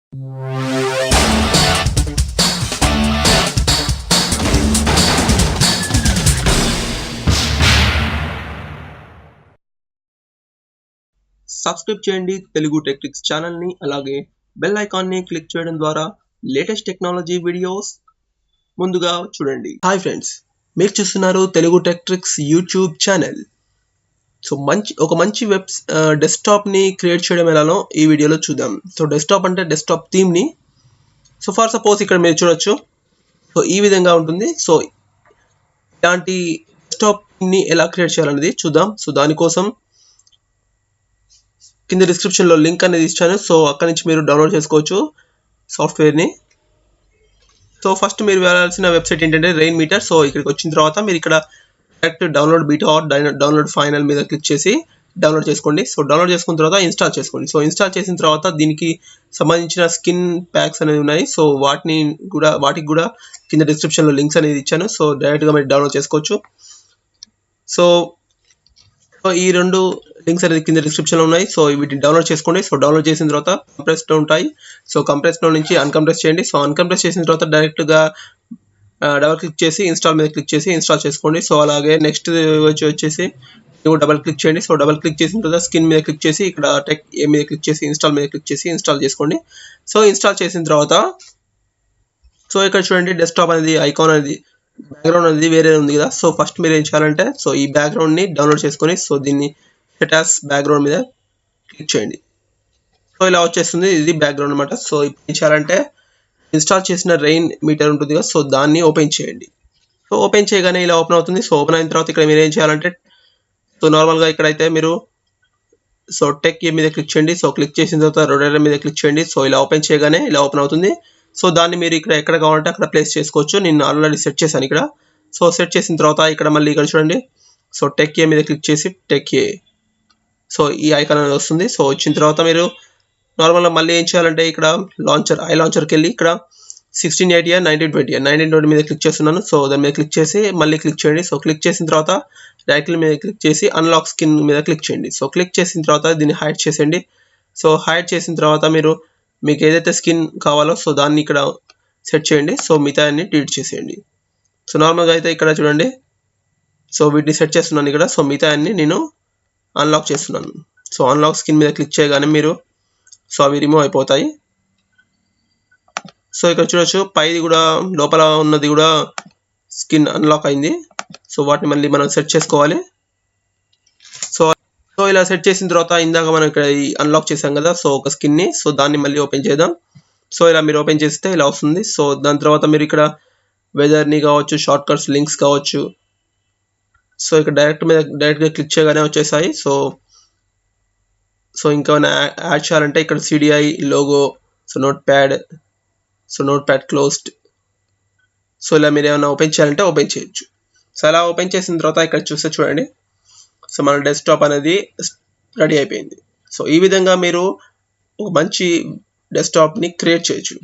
Subscribe చేయండి తెలుగు టెక్ట్రిక్స్ ఛానల్ని. అలాగే బెల్ ఐకాన్ని క్లిక్ చేయడం ద్వారా లేటెస్ట్ టెక్నాలజీ వీడియోస్ ముందుగా చూడండి. హాయ్ ఫ్రెండ్స్, మీరు చూస్తున్నారు తెలుగు టెక్ట్రిక్స్ యూట్యూబ్ ఛానల్. సో ఒక మంచి డెస్క్టాప్ని క్రియేట్ చేయడం ఎలానో ఈ వీడియోలో చూద్దాం. సో డెస్క్టాప్ అంటే డెస్క్టాప్ థీమ్ని. సో ఫర్ సపోజ్ ఇక్కడ మీరు చూడొచ్చు. సో ఈ విధంగా ఉంటుంది. సో ఇలాంటి డెస్క్టాప్ని ఎలా క్రియేట్ చేయాలనేది చూద్దాం. సో దానికోసం కింద డిస్క్రిప్షన్లో లింక్ అనేది ఇచ్చాను. సో అక్కడి నుంచి మీరు డౌన్లోడ్ చేసుకోవచ్చు సాఫ్ట్వేర్ని. సో ఫస్ట్ మీరు వెళ్ళాల్సిన వెబ్సైట్ ఏంటంటే రెయిన్ మీటర్. సో ఇక్కడికి వచ్చిన తర్వాత మీరు ఇక్కడ direct download beta are download final మీద క్లిక్ చేసి డౌన్లోడ్ చేసుకోండి. సో డౌన్లోడ్ చేసుకున్న తర్వాత ఇన్స్టాల్ చేసుకోండి. సో ఇన్స్టాల్ చేసిన తర్వాత దీనికి సంబంధించిన స్కిన్ ప్యాక్స్ అనేవి ఉన్నాయి. సో వాటికి కూడా కింద డిస్క్రిప్షన్లో లింక్స్ అనేది ఇచ్చాను. సో డైరెక్ట్గా మీరు డౌన్లోడ్ చేసుకోవచ్చు. సో ఈ రెండు లింక్స్ అనేది కింద డిస్క్రిప్షన్లో ఉన్నాయి. సో వీటిని డౌన్లోడ్ చేసుకోండి. సో డౌన్లోడ్ చేసిన తర్వాత కంప్రెస్డ్ ఉంటాయి. సో కంప్రెస్డ్లో నుంచి అన్కంప్రెస్ చేయండి. సో అన్కంప్రెస్ చేసిన తర్వాత డైరెక్ట్గా డబల్ క్లిక్ చేసి ఇన్స్టాల్ మీద క్లిక్ చేసి ఇన్స్టాల్ చేసుకోండి. సో అలాగే నెక్స్ట్ వచ్చేసి డబల్ క్లిక్ చేయండి. సో డబల్ క్లిక్ చేసిన తర్వాత స్కిన్ మీద క్లిక్ చేసి ఇక్కడ టెక్ ఏ మీద క్లిక్ చేసి ఇన్స్టాల్ మీద క్లిక్ చేసి ఇన్స్టాల్ చేసుకోండి. సో ఇన్స్టాల్ చేసిన తర్వాత సో ఇక్కడ చూడండి, డెస్క్టాప్ అనేది ఐకాన్ అనేది బ్యాక్గ్రౌండ్ అనేది వేరే ఉంది కదా. సో ఫస్ట్ మీరు ఏం చేయాలంటే సో ఈ బ్యాక్గ్రౌండ్ని డౌన్లోడ్ చేసుకొని సో దీన్ని సెట్ యాస్ బ్యాక్గ్రౌండ్ మీద క్లిక్ చేయండి. సో ఇలా వచ్చేస్తుంది, ఇది బ్యాక్గ్రౌండ్ అనమాట. సో ఇప్పుడు ఏం చేయాలంటే ఇన్స్టాల్ చేసిన రెయిన్ మీటర్ ఉంటుంది కదా, సో దాన్ని ఓపెన్ చేయండి. సో ఓపెన్ చేయగానే ఇలా ఓపెన్ అవుతుంది. సో ఓపెన్ అయిన తర్వాత ఇక్కడ మీరు ఏం చేయాలంటే సో నార్మల్గా ఇక్కడైతే మీరు సో టెక్ ఏ మీద క్లిక్ చేయండి. సో క్లిక్ చేసిన తర్వాత రొటేటర్ మీద క్లిక్ చేయండి. సో ఇలా ఓపెన్ చేయగానే ఇలా ఓపెన్ అవుతుంది. సో దాన్ని మీరు ఇక్కడ ఎక్కడ కావాలంటే అక్కడ ప్లేస్ చేసుకోవచ్చు. నేను ఆల్రెడీ సెట్ చేశాను ఇక్కడ. సో సెట్ చేసిన తర్వాత ఇక్కడ మళ్ళీ ఇక్కడ చూడండి, సో టెక్ ఏ మీద క్లిక్ చేసి టెక్ ఏ, సో ఈ ఐకాన్ అనేది వస్తుంది. సో వచ్చిన తర్వాత మీరు నార్మల్గా మళ్ళీ ఏం చేయాలంటే ఇక్కడ లాంచర్కి వెళ్ళి ఇక్కడ 1680 1920 మీద క్లిక్ చేస్తున్నాను. సో దాని మీద క్లిక్ చేసి మళ్ళీ క్లిక్ చేయండి. సో క్లిక్ చేసిన తర్వాత రైట్ మీద క్లిక్ చేసి అన్లాక్ స్కిన్ మీద క్లిక్ చేయండి. సో క్లిక్ చేసిన తర్వాత దీన్ని హైడ్ చేసేయండి. సో హైడ్ చేసిన తర్వాత మీకు ఏదైతే స్కిన్ కావాలో సో దాన్ని ఇక్కడ సెట్ చేయండి. సో మిగతా అన్ని డిలీట్ చేసేయండి. సో నార్మల్గా అయితే ఇక్కడ చూడండి, సో వీటిని సెట్ చేస్తున్నాను ఇక్కడ. సో మిగతా అన్ని నేను అన్లాక్ చేస్తున్నాను. సో అన్లాక్ స్కిన్ మీద క్లిక్ చేయగానే సో అవి రిమూవ్ అయిపోతాయి. సో ఇక్కడ చూడొచ్చు, పైది కూడా లోపల ఉన్నది కూడా స్కిన్ అన్లాక్ అయింది. సో వాటిని మళ్ళీ మనం సెట్ చేసుకోవాలి. సో ఇలా సెట్ చేసిన తర్వాత ఇందాక మనం ఇక్కడ అన్లాక్ చేసాం కదా సో ఒక స్కిన్ని, సో దాన్ని మళ్ళీ ఓపెన్ చేద్దాం. సో ఇలా మీరు ఓపెన్ చేస్తే ఇలా వస్తుంది. సో దాని తర్వాత మీరు ఇక్కడ వెదర్ని కావచ్చు, షార్ట్ కట్స్ లింక్స్ కావచ్చు, సో ఇక్కడ డైరెక్ట్గా క్లిక్ చేయగానే వచ్చేసాయి. సో ఇంకా యాడ్ చేయాలంటే ఇక్కడ CDI logo, so note pad closed. So ఇలా మీరు ఏమైనా ఓపెన్ చేయాలంటే ఓపెన్ చేయొచ్చు. సో అలా ఓపెన్ చేసిన తర్వాత ఇక్కడ చూస్తే చూడండి, సో మన డెస్క్టాప్ అనేది రెడీ అయిపోయింది. సో ఈ విధంగా మీరు ఒక మంచి డెస్క్టాప్ని క్రియేట్ చేయొచ్చు.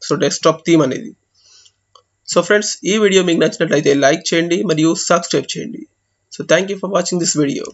సో డెస్క్టాప్ థీమ్ అనేది. సో ఫ్రెండ్స్, ఈ వీడియో మీకు నచ్చినట్లయితే లైక్ చేయండి మరియు సబ్స్క్రైబ్ చేయండి. So thank you for watching this video.